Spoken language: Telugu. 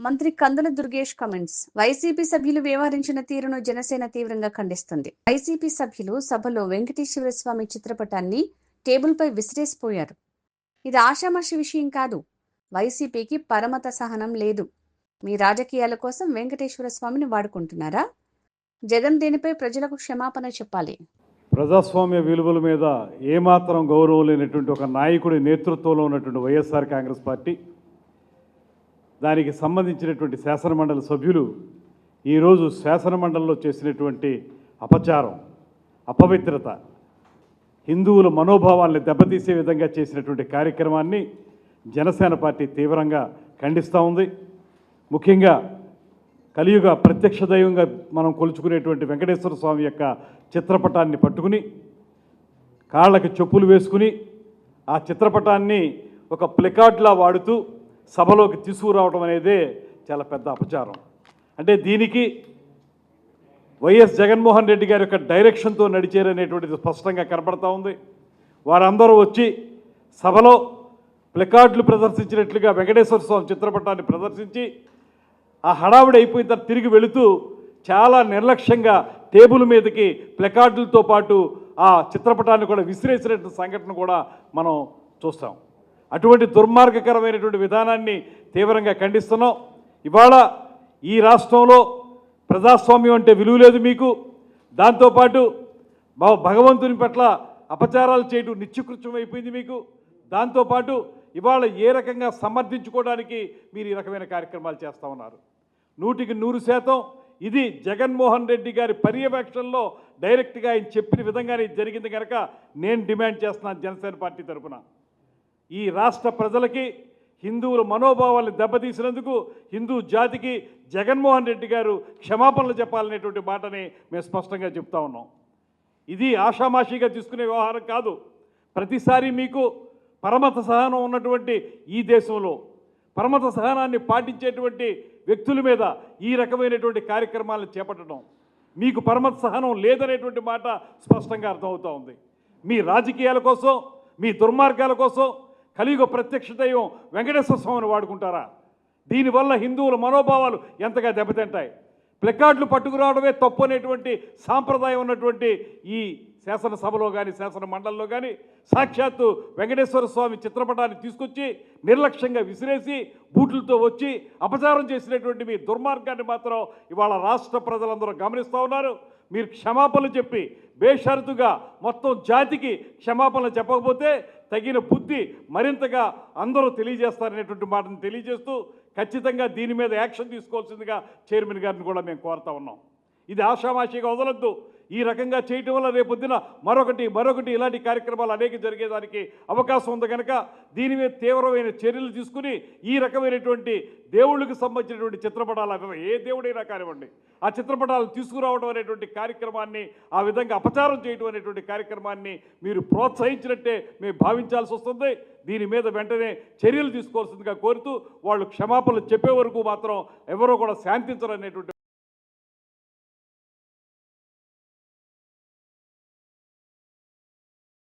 మంత్రి కందుల దుర్గేష్ కమెంట్స్. వైసీపీ సభ్యులు వ్యవహరించిన తీరును జనసేన తీవ్రంగా ఖండిస్తుంది. వైసీపీ సభ్యులు సభలో వెంకటేశ్వర స్వామి చిత్రపటాన్ని టేబుల్పై విసిరేసిపోయారు. ఇది ఆషామాషి విషయం కాదు. వైసీపీకి పరమత సహనం లేదు. మీ రాజకీయాల కోసం వెంకటేశ్వర స్వామిని వాడుకుంటున్నారా? జగన్ దీనిపై ప్రజలకు క్షమాపణ చెప్పాలి. ప్రజాస్వామ్య విలువల మీద ఏమాత్రం గౌరవం లేనటువంటి ఒక నాయకుడి నేతృత్వంలో ఉన్నటువంటి వైఎస్ఆర్ కాంగ్రెస్ పార్టీ, దానికి సంబంధించినటువంటి శాసనమండలి సభ్యులు ఈరోజు శాసనమండలిలో చేసినటువంటి అపచారం, అపవిత్రత, హిందువుల మనోభావాల్ని దెబ్బతీసే విధంగా చేసినటువంటి కార్యక్రమాన్ని జనసేన పార్టీ తీవ్రంగా ఖండిస్తూ ఉంది. ముఖ్యంగా కలియుగ ప్రత్యక్ష దైవంగా మనం కొలుచుకునేటువంటి వెంకటేశ్వర స్వామి యొక్క చిత్రపటాన్ని పట్టుకుని కాళ్ళకి చెప్పులు వేసుకుని ఆ చిత్రపటాన్ని ఒక ప్లకార్డ్లా వాడుతూ సభలోకి తీసుకురావడం అనేదే చాలా పెద్ద అపచారం. అంటే దీనికి వైఎస్ జగన్మోహన్ రెడ్డి గారి యొక్క డైరెక్షన్తో నడిచారనేటువంటిది స్పష్టంగా కనబడతా ఉంది. వారందరూ వచ్చి సభలో ప్లకార్డులు ప్రదర్శించినట్లుగా వెంకటేశ్వర స్వామి చిత్రపటాన్ని ప్రదర్శించి ఆ హడావుడి అయిపోయిన తర్వాత తిరిగి వెళుతూ చాలా నిర్లక్ష్యంగా టేబుల్ మీదకి ప్లకార్డులతో పాటు ఆ చిత్రపటాన్ని కూడా విసిరేసినటువంటి సంఘటన కూడా మనం చూస్తాం. అటువంటి దుర్మార్గకరమైనటువంటి విధానాన్ని తీవ్రంగా ఖండిస్తున్నాం. ఇవాళ ఈ రాష్ట్రంలో ప్రజాస్వామ్యం అంటే విలువ లేదు మీకు. దాంతోపాటు భగవంతుని పట్ల అపచారాలు చేయడం నిత్యకృత్యం అయిపోయింది మీకు. దాంతోపాటు ఇవాళ ఏ రకంగా సమర్థించుకోవడానికి మీరు ఈ రకమైన కార్యక్రమాలు చేస్తూ ఉన్నారు. 100% ఇది జగన్మోహన్ రెడ్డి గారి పర్యవేక్షణలో డైరెక్ట్గా ఆయన చెప్పిన విధంగానే జరిగింది కనుక నేను డిమాండ్ చేస్తున్నాను జనసేన పార్టీ తరఫున. ఈ రాష్ట్ర ప్రజలకి హిందువుల మనోభావాలను దెబ్బతీసినందుకు హిందూ జాతికి జగన్మోహన్ రెడ్డి గారు క్షమాపణలు చెప్పాలనేటువంటి మాటని మేము స్పష్టంగా చెప్తా ఉన్నాం. ఇది ఆషామాషిగా తీసుకునే వ్యవహారం కాదు. ప్రతిసారి మీకు పరమత సహనం ఉన్నటువంటి ఈ దేశంలో పరమత సహనాన్ని పాటించేటువంటి వ్యక్తుల మీద ఈ రకమైనటువంటి కార్యక్రమాలను చేపట్టడం, మీకు పరమత సహనం లేదనేటువంటి మాట స్పష్టంగా అర్థమవుతూ ఉంది. మీ రాజకీయాల కోసం, మీ దుర్మార్గాల కోసం కలియుగ ప్రత్యక్ష దైవం వెంకటేశ్వర స్వామిని వాడుకుంటారా? దీనివల్ల హిందువుల మనోభావాలు ఎంతగా దెబ్బతింటాయి. ప్లకార్డులు పట్టుకురావడమే తప్పు అనేటువంటి సాంప్రదాయం ఉన్నటువంటి ఈ శాసనసభలో కానీ శాసన మండలిలో కానీ సాక్షాత్తు వెంకటేశ్వర స్వామి చిత్రపటాన్ని తీసుకొచ్చి నిర్లక్ష్యంగా విసిరేసి బూట్లతో వచ్చి అపచారం చేసినటువంటి మీ దుర్మార్గాన్ని మాత్రం ఇవాళ రాష్ట్ర ప్రజలందరూ గమనిస్తూ ఉన్నారు. మీరు క్షమాపణలు చెప్పి బేషరతుగా మొత్తం జాతికి క్షమాపణలు చెప్పకపోతే తగిన బుద్ధి మరింతగా అందరూ తెలియజేస్తారనేటువంటి మాటను తెలియజేస్తూ ఖచ్చితంగా దీని మీద యాక్షన్ తీసుకోవాల్సిందిగా చైర్మన్ గారిని కూడా మేము కోరుతా ఉన్నాం. ఇది ఆషామాషిగా వదలొద్దు. ఈ రకంగా చేయటం వల్ల రేపొద్దున మరొకటి ఇలాంటి కార్యక్రమాలు అనేక జరిగేదానికి అవకాశం ఉంది కనుక దీని మీద తీవ్రమైన చర్యలు తీసుకుని ఈ రకమైనటువంటి దేవుళ్ళకి సంబంధించినటువంటి చిత్రపటాలు ఏ దేవుడైనా కానివ్వండి ఆ చిత్రపటాలు తీసుకురావడం అనేటువంటి కార్యక్రమాన్ని, ఆ విధంగా అపచారం చేయడం అనేటువంటి కార్యక్రమాన్ని మీరు ప్రోత్సహించినట్టే మేము భావించాల్సి వస్తుంది. దీని మీద వెంటనే చర్యలు తీసుకోవాల్సిందిగా కోరుతూ వాళ్ళు క్షమాపణలు చెప్పే వరకు మాత్రం ఎవరో కూడా శాంతించరనేటువంటి